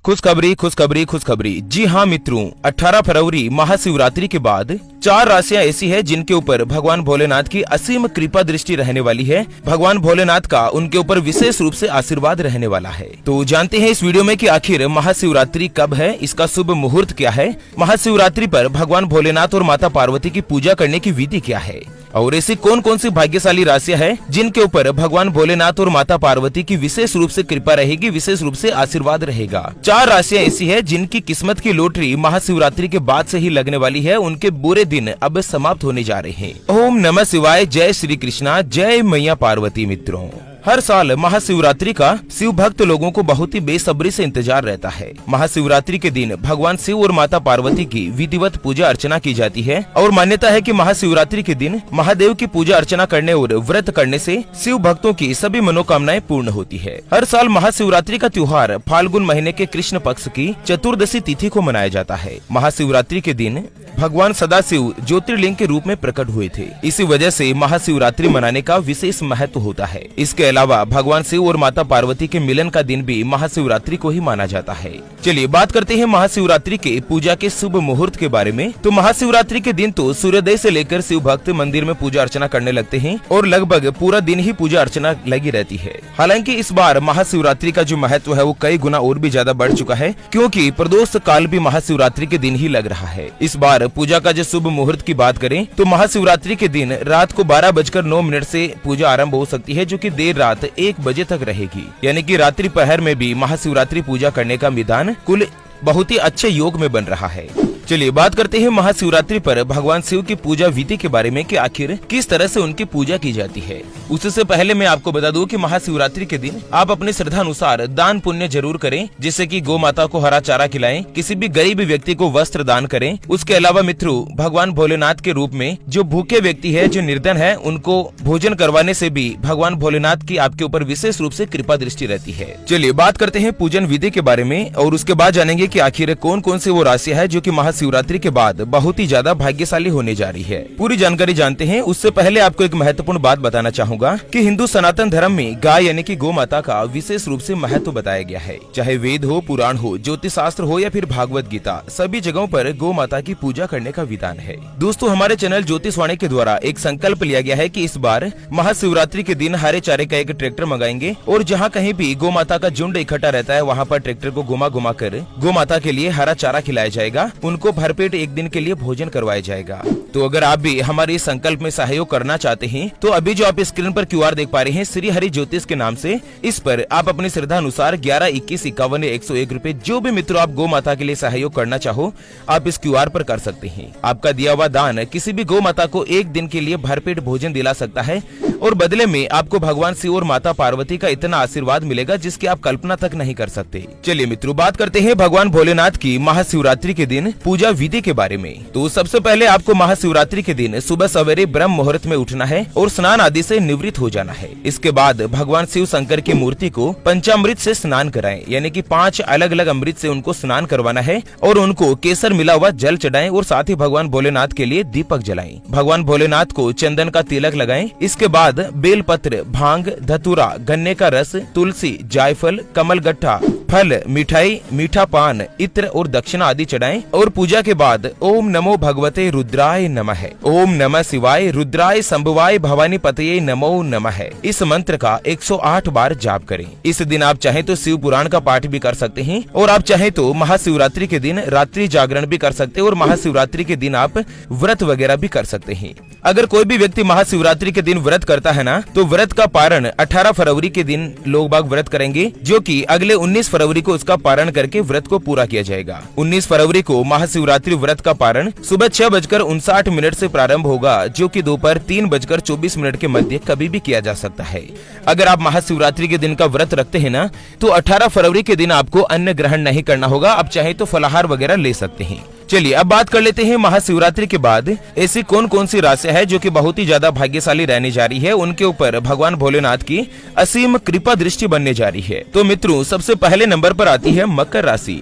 खुशखबरी खुशखबरी खुशखबरी। जी हाँ मित्रों, 18 फरवरी महाशिवरात्रि के बाद 4 राशियां ऐसी है जिनके ऊपर भगवान भोलेनाथ की असीम कृपा दृष्टि रहने वाली है। भगवान भोलेनाथ का उनके ऊपर विशेष रूप से आशीर्वाद रहने वाला है। तो जानते हैं इस वीडियो में कि आखिर महाशिवरात्रि कब है, इसका शुभ मुहूर्त क्या है, महाशिवरात्रि पर भगवान भोलेनाथ और माता पार्वती की पूजा करने की विधि क्या है, और ऐसी कौन कौन सी भाग्यशाली राशियां हैं जिनके ऊपर भगवान भोलेनाथ और माता पार्वती की विशेष रूप से कृपा रहेगी, विशेष रूप से आशीर्वाद रहेगा। 4 राशियां ऐसी है जिनकी किस्मत की लॉटरी महाशिवरात्रि के बाद से ही लगने वाली है। उनके बुरे दिन अब समाप्त होने जा रहे हैं। ओम नमः शिवाय, जय श्री कृष्णा, जय मैया पार्वती। मित्रों, हर साल महाशिवरात्रि का शिव भक्त लोगों को बहुत ही बेसब्री से इंतजार रहता है। महाशिवरात्रि के दिन भगवान शिव और माता पार्वती की विधिवत पूजा अर्चना की जाती है और मान्यता है कि महाशिवरात्रि के दिन महादेव की पूजा अर्चना करने और व्रत करने से शिव भक्तों की सभी मनोकामनाएं पूर्ण होती है। हर साल महाशिवरात्रि का त्योहार फाल्गुन महीने के कृष्ण पक्ष की चतुर्दशी तिथि को मनाया जाता है। महाशिवरात्रि के दिन भगवान सदाशिव ज्योतिर्लिंग के रूप में प्रकट हुए थे। इसी वजह से महाशिवरात्रि मनाने का विशेष महत्व होता है। इसके अलावा भगवान शिव और माता पार्वती के मिलन का दिन भी महाशिवरात्रि को ही माना जाता है। चलिए बात करते हैं महाशिवरात्रि के पूजा के शुभ मुहूर्त के बारे में। तो महाशिवरात्रि के दिन तो सूर्योदय से लेकर शिव भक्त मंदिर में पूजा अर्चना करने लगते हैं और लगभग पूरा दिन ही पूजा अर्चना लगी रहती है। हालांकि इस बार महाशिवरात्रि का जो महत्व है वो कई गुना और भी ज्यादा बढ़ चुका है, क्योंकि प्रदोष काल भी महाशिवरात्रि के दिन ही लग रहा है। इस बार पूजा का जो शुभ मुहूर्त की बात करें तो महाशिवरात्रि के दिन रात को 12:09 से पूजा आरंभ हो सकती है, जो कि देर रात 1 बजे तक रहेगी। यानी कि रात्रि पहर में भी महाशिवरात्रि पूजा करने का विधान कुल बहुत ही अच्छे योग में बन रहा है। चलिए बात करते हैं महाशिवरात्रि पर भगवान शिव की पूजा विधि के बारे में कि आखिर किस तरह से उनकी पूजा की जाती है। उससे पहले मैं आपको बता दूं कि महाशिवरात्रि के दिन आप अपने श्रद्धा अनुसार दान पुण्य जरूर करें, जिससे कि गौ माता को हरा चारा खिलाएं, किसी भी गरीब व्यक्ति को वस्त्र दान करें। उसके अलावा मित्रों, भगवान भोलेनाथ के रूप में जो भूखे व्यक्ति है, जो निर्धन है, उनको भोजन करवाने से भी भगवान भोलेनाथ की आपके ऊपर विशेष रूप से कृपा दृष्टि रहती है। चलिए बात करते हैं पूजन विधि के बारे में और उसके बाद जानेंगे कि आखिर कौन कौन सी वो राशियां है जो कि महाशिवरात्रि के बाद बहुत ही ज्यादा भाग्यशाली होने जा रही है। पूरी जानकारी जानते हैं। उससे पहले आपको एक महत्वपूर्ण बात बताना चाहूंगा कि हिंदू सनातन धर्म में गाय यानी कि गौ माता का विशेष रूप से महत्व बताया गया है। चाहे वेद हो, पुराण हो, ज्योतिष शास्त्र हो या फिर भागवत गीता, सभी जगहों पर गौ माता की पूजा करने का विधान है। दोस्तों, हमारे चैनल ज्योतिषवाणी के द्वारा एक संकल्प लिया गया है कि इस बार महाशिवरात्रि के दिन हरे चारे का एक ट्रैक्टर मंगाएंगे और जहाँ कहीं भी गौ माता का झुंड इकट्ठा रहता है वहाँ पर ट्रैक्टर को घुमा घुमा कर गौ माता के लिए हरा चारा खिलाया जाएगा। उनको भरपेट एक दिन के लिए भोजन करवाया जाएगा। तो अगर आप भी हमारे इस संकल्प में सहयोग करना चाहते हैं तो अभी जो आप स्क्रीन पर QR देख पा रहे हैं श्री हरि ज्योतिष के नाम से, इस पर आप अपनी श्रद्धा अनुसार 11, 21, 51 या 101 रुपए, जो भी मित्रों आप गौ माता के लिए सहयोग करना चाहो आप इस QR पर कर सकते हैं। आपका दिया हुआ दान किसी भी गौ माता को एक दिन के लिए भरपेट भोजन दिला सकता है और बदले में आपको भगवान शिव और माता पार्वती का इतना आशीर्वाद मिलेगा जिसकी आप कल्पना तक नहीं कर सकते। चलिए मित्रों, बात करते हैं भगवान भोलेनाथ की महाशिवरात्रि के दिन पूजा विधि के बारे में। तो सबसे पहले आपको महाशिवरात्रि के दिन सुबह सवेरे ब्रह्म मुहूर्त में उठना है और स्नान आदि से निवृत्त हो जाना है। इसके बाद भगवान शिव शंकर की मूर्ति को पंचामृत से स्नान कराएं, यानी कि 5 अलग अलग अमृत से उनको स्नान करवाना है और उनको केसर मिला हुआ जल चढ़ाएं और साथ ही भगवान भोलेनाथ के लिए दीपक जलाएं। भगवान भोलेनाथ को चंदन का तिलक लगाएं। इसके बाद बेलपत्र, भांग, धतूरा, गन्ने का रस, तुलसी, जायफल, कमल गट्ठा, फल, मिठाई, मीठा पान, इत्र और दक्षिणा आदि चढ़ाएं और पूजा के बाद ओम नमो भगवते रुद्राय नमः, ओम नमः शिवाय, रुद्राय संभवाय, भवानी पतये नमो नमः, इस मंत्र का 108 बार जाप करें। इस दिन आप चाहे तो शिव पुराण का पाठ भी कर सकते हैं और आप चाहे तो महाशिवरात्रि के दिन रात्रि जागरण भी कर सकते हैं और महाशिवरात्रि के दिन आप व्रत वगैरह भी कर सकते हैं। अगर कोई भी व्यक्ति महाशिवरात्रि के दिन व्रत करता है ना, तो व्रत का पारण 18 फरवरी के दिन लोग बाग व्रत करेंगे, जो कि अगले 19 फरवरी को उसका पारण करके व्रत को पूरा किया जाएगा। 19 फरवरी को महाशिवरात्रि व्रत का पारण सुबह 6:59 से प्रारंभ होगा, जो कि दोपहर 3:24 के मध्य कभी भी किया जा सकता है। अगर आप महाशिवरात्रि के दिन का व्रत रखते हैं ना, तो 18 फरवरी के दिन आपको अन्न ग्रहण नहीं करना होगा। आप चाहे तो फलाहार वगैरह ले सकते हैं। चलिए अब बात कर लेते हैं महाशिवरात्रि के बाद ऐसी कौन कौन सी राशियां है जो कि बहुत ही ज्यादा भाग्यशाली रहने जा रही है, उनके ऊपर भगवान भोलेनाथ की असीम कृपा दृष्टि बनने जा रही है। तो मित्रों, सबसे पहले नंबर पर आती है मकर राशि।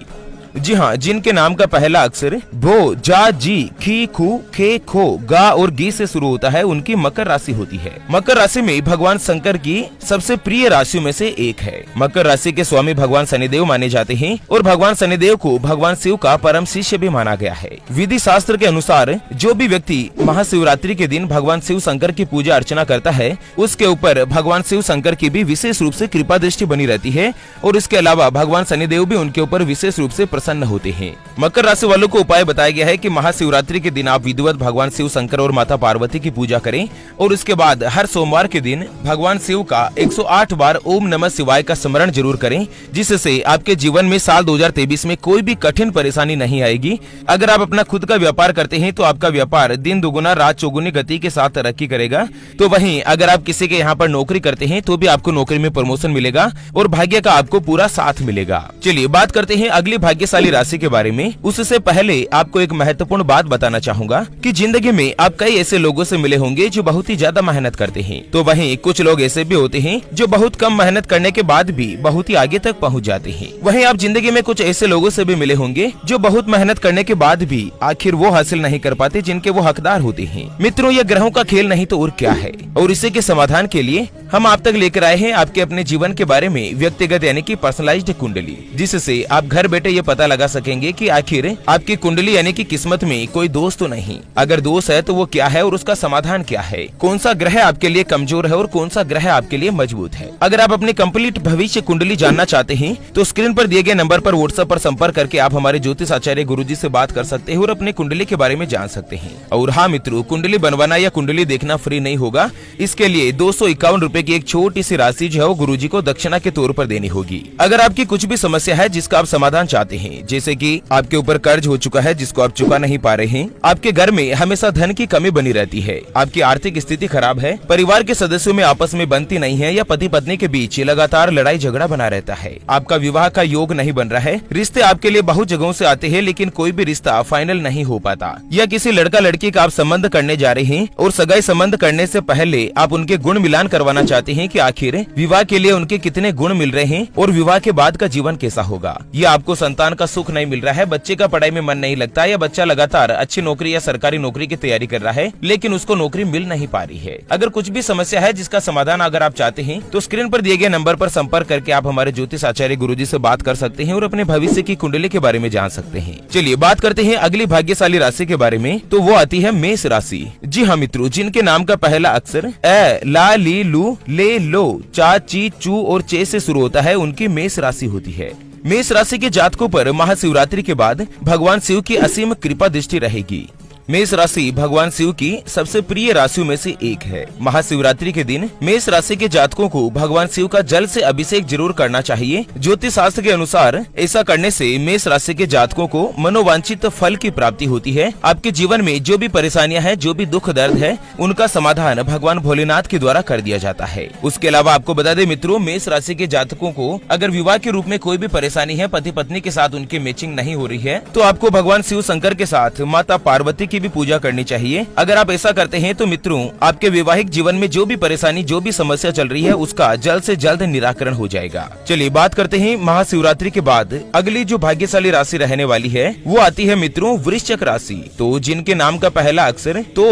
जी हाँ, जिनके नाम का पहला अक्षर भो, जा, जी, खी, खू, खे, खो, गा और गी से शुरू होता है, उनकी मकर राशि होती है। मकर राशि में भगवान शंकर की सबसे प्रिय राशियों में से एक है। मकर राशि के स्वामी भगवान शनिदेव माने जाते हैं और भगवान शनिदेव को भगवान शिव का परम शिष्य भी माना गया है। विधि शास्त्र के अनुसार जो भी व्यक्ति महाशिवरात्रि के दिन भगवान शिव शंकर की पूजा अर्चना करता है, उसके ऊपर भगवान शिव शंकर की भी विशेष रूप से कृपा दृष्टि बनी रहती है और इसके अलावा भगवान शनिदेव भी उनके ऊपर विशेष रूप से प्रसन्न होते हैं। मकर राशि वालों को उपाय बताया गया है कि महाशिवरात्रि के दिन आप विधिवत भगवान शिव शंकर और माता पार्वती की पूजा करें और उसके बाद हर सोमवार के दिन भगवान शिव का 108 बार ओम नमः शिवाय का स्मरण जरूर करें, जिससे आपके जीवन में साल 2023 में कोई भी कठिन परेशानी नहीं आएगी। अगर आप अपना खुद का व्यापार करते हैं तो आपका व्यापार दिन दुगुना रात चौगुनी गति के साथ तरक्की करेगा। तो वहीं अगर आप किसी के यहाँ पर नौकरी करते हैं तो भी आपको नौकरी में प्रमोशन मिलेगा और भाग्य का आपको पूरा साथ मिलेगा। चलिए बात करते हैं अगली भाग्यशाली राशि के बारे में। उससे पहले आपको एक महत्वपूर्ण बात बताना चाहूंगा कि जिंदगी में आप कई ऐसे लोगों से मिले होंगे जो बहुत ही ज्यादा मेहनत करते हैं, तो वहीं कुछ लोग ऐसे भी होते हैं जो बहुत कम मेहनत करने के बाद भी बहुत ही आगे तक पहुंच जाते हैं। वहीं आप जिंदगी में कुछ ऐसे लोगों से भी मिले होंगे जो बहुत मेहनत करने के बाद भी आखिर वो हासिल नहीं कर पाते जिनके वो हकदार होते हैं। मित्रों, ये ग्रहों का खेल नहीं तो और क्या है, और इसी के समाधान के लिए हम आप तक लेकर आए हैं आपके अपने जीवन के बारे में व्यक्तिगत यानी कि पर्सनलाइज्ड कुंडली, जिससे आप घर बैठे ये पता लगा सकेंगे कि आखिर आपकी कुंडली यानी कि किस्मत में कोई दोष तो नहीं, अगर दोष है तो वो क्या है और उसका समाधान क्या है, कौन सा ग्रह आपके लिए कमजोर है और कौन सा ग्रह आपके लिए मजबूत है। अगर आप अपनी कंप्लीट भविष्य कुंडली जानना चाहते हैं तो स्क्रीन पर दिए गए नंबर पर व्हाट्सएप पर संपर्क करके आप हमारे ज्योतिष आचार्य गुरुजी से बात कर सकते हैं और अपने कुंडली के बारे में जान सकते हैं। और हाँ मित्रों, कुंडली बनवाना या कुंडली देखना फ्री नहीं होगा, इसके लिए 251 रुपए की एक छोटी सी राशि जो है वो गुरुजी को दक्षिणा के तौर पर देनी होगी। अगर आपकी कुछ भी समस्या है जिसका आप समाधान चाहते हैं, जैसे कि आपके ऊपर कर्ज हो चुका है जिसको आप चुका नहीं पा रहे हैं, आपके घर में हमेशा धन की कमी बनी रहती है, आपकी आर्थिक स्थिति खराब है, परिवार के सदस्यों में आपस में बनती नहीं है या पति पत्नी के बीच लगातार लड़ाई झगड़ा बना रहता है, आपका विवाह का योग नहीं बन रहा है, रिश्ते आपके लिए बहुत जगहों से आते हैं लेकिन कोई भी रिश्ता फाइनल नहीं हो पाता, या किसी लड़का लड़की का आप संबंध करने जा रहे हैं और सगाई संबंध करने से पहले आप उनके गुण मिलान करवाना चाहते हैं कि आखिर विवाह के लिए उनके कितने गुण मिल रहे हैं और विवाह के बाद का जीवन कैसा होगा, या आपको संतान का सुख नहीं मिल रहा है, बच्चे का पढ़ाई में मन नहीं लगता, या बच्चा लगातार अच्छी नौकरी या सरकारी नौकरी की तैयारी कर रहा है लेकिन उसको नौकरी मिल नहीं पा रही है। अगर कुछ भी समस्या है जिसका समाधान अगर आप चाहते हैं तो स्क्रीन पर दिए गए नंबर पर संपर्क करके आप हमारे ज्योतिष आचार्य गुरुजी से बात कर सकते हैं और अपने भविष्य की कुंडली के बारे में जान सकते हैं। चलिए बात करते हैं अगली भाग्यशाली राशि के बारे में, तो वो आती है मेष राशि। जी हाँ मित्रों, जिनके नाम का पहला अक्षर ए, ला, ली, लू, ले, लो, चा, ची, चू और चे से शुरू होता है, उनकी मेष राशि होती है। मेष राशि के जातकों पर महाशिवरात्रि के बाद भगवान शिव की असीम कृपा दृष्टि रहेगी। मेष राशि भगवान शिव की सबसे प्रिय राशियों में से एक है। महाशिवरात्रि के दिन मेष राशि के जातकों को भगवान शिव का जल से अभिषेक जरूर करना चाहिए। ज्योतिष शास्त्र के अनुसार ऐसा करने से मेष राशि के जातकों को मनोवांछित फल की प्राप्ति होती है। आपके जीवन में जो भी परेशानियां हैं, जो भी दुख दर्द है, उनका समाधान भगवान भोलेनाथ के द्वारा कर दिया जाता है। उसके अलावा आपको बता दें मित्रों, मेष राशि के जातकों को अगर विवाह के रूप में कोई भी परेशानी है, पति पत्नी के साथ उनकी मैचिंग नहीं हो रही है, तो आपको भगवान शिव शंकर के साथ माता पार्वती की भी पूजा करनी चाहिए। अगर आप ऐसा करते हैं तो मित्रों, आपके वैवाहिक जीवन में जो भी परेशानी, जो भी समस्या चल रही है, उसका जल्द से जल्द निराकरण हो जाएगा। चलिए बात करते हैं महाशिवरात्रि के बाद अगली जो भाग्यशाली राशि रहने वाली है, वो आती है मित्रों वृश्चिक राशि। तो जिनके नाम का पहला अक्षर तो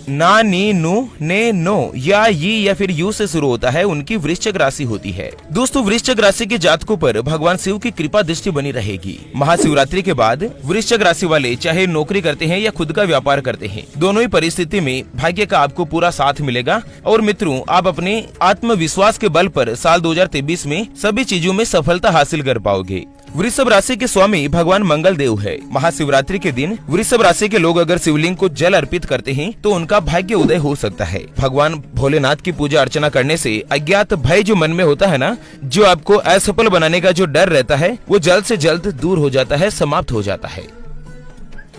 ना, नी, नु, ने, नो या ये या फिर यू से शुरू होता है, उनकी वृश्चिक राशि होती है। दोस्तों, वृश्चिक राशि के जातकों पर भगवान शिव की कृपा दृष्टि बनी रहेगी। महाशिवरात्रि के बाद वृश्चिक राशि वाले चाहे नौकरी करते हैं या खुद का व्यापार करते हैं, दोनों ही परिस्थिति में भाग्य का आपको पूरा साथ मिलेगा। और मित्रों, आप अपने आत्मविश्वास के बल पर साल 2023 में सभी चीजों में सफलता हासिल कर पाओगे। वृषभ राशि के स्वामी भगवान मंगल देव है। महाशिवरात्रि के दिन वृषभ राशि के लोग अगर शिवलिंग को जल अर्पित करते हैं तो उनका भाग्य उदय हो सकता है। भगवान भोलेनाथ की पूजा अर्चना करने से अज्ञात भय जो मन में होता है ना, जो आपको असफल बनाने का जो डर रहता है, वो जल्द से जल्द दूर हो जाता है, समाप्त हो जाता है।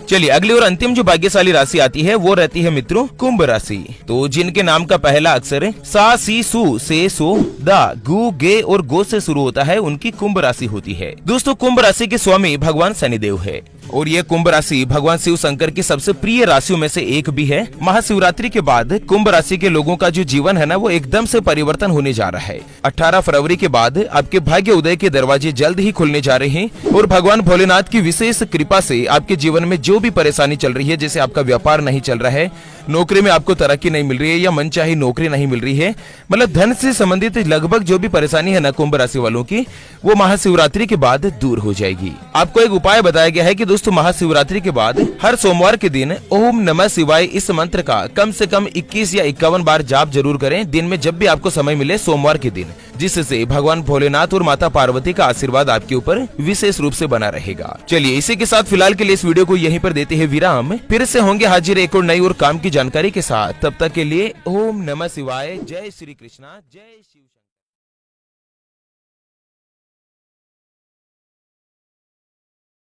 चलिए अगली और अंतिम जो भाग्यशाली राशि आती है वो रहती है मित्रों कुंभ राशि। तो जिनके नाम का पहला अक्षर सा, सी, सु, से, सो, दा, गु, गे और गो से शुरू होता है, उनकी कुंभ राशि होती है। दोस्तों, कुंभ राशि के स्वामी भगवान शनिदेव है। और ये कुंभ राशि भगवान शिव शंकर की सबसे प्रिय राशियों में से एक भी है। महाशिवरात्रि के बाद कुंभ राशि के लोगों का जो जीवन है ना, वो एकदम से परिवर्तन होने जा रहा है। 18 फरवरी के बाद आपके भाग्य उदय के दरवाजे जल्द ही खुलने जा रहे हैं और भगवान भोलेनाथ की विशेष कृपा से आपके जीवन में जो भी परेशानी चल रही है, जैसे आपका व्यापार नहीं चल रहा है, नौकरी में आपको तरक्की नहीं मिल रही है या मनचाही नौकरी नहीं मिल रही है, मतलब धन से संबंधित लगभग जो भी परेशानी है ना कुंभ राशि वालों की, वो महाशिवरात्रि के बाद दूर हो जाएगी। आपको एक उपाय बताया गया है कि दोस्तों महाशिवरात्रि के बाद हर सोमवार के दिन ओम नमः शिवाय इस मंत्र का कम से कम 21 या 51 बार जाप जरूर करें, दिन में जब भी आपको समय मिले सोमवार के दिन, जिससे भगवान भोलेनाथ और माता पार्वती का आशीर्वाद आपके ऊपर विशेष रूप से बना रहेगा। चलिए इसी के साथ फिलहाल के लिए इस वीडियो को यहीं पर देते हैं विराम। फिर से होंगे हाजिर एक और नई और काम की जानकारी के साथ। तब तक के लिए ओम नमः शिवाय। जय श्री कृष्णा, जय शिव।